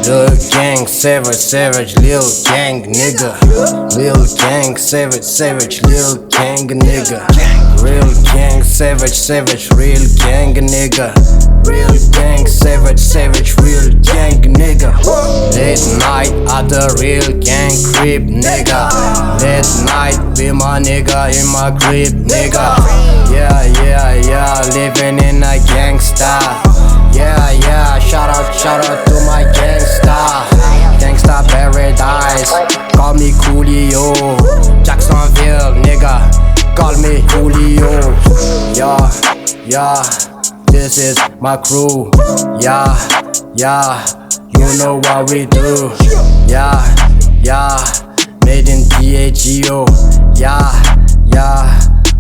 Lilgang, savage, Lilgang, nigga. Lilgang, savage, Lilgang, nigga. Real gang, savage, real gang, nigga. Real gang, savage, real gang, nigga. Late night at the real gang crib, nigga. Late night with my nigga in my crib, nigga. Yeah, living in a gangsta. Yeah, shout out to my gangsta paradise. Call me Coolio, Jacksonville, nigga. Call me Coolio. Yeah, this is my crew. Yeah, you know what we do. Yeah, made in DAGO. Yeah,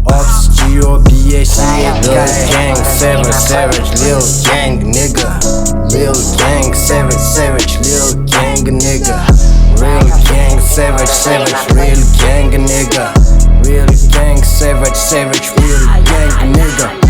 Ops, Geo, BAC. Lilgang, savage, Lilgang, nigga. Lilgang, savage, Lilgang, nigga. Real gang, savage, real gang, nigga. Real gang, savage, real gang, nigga.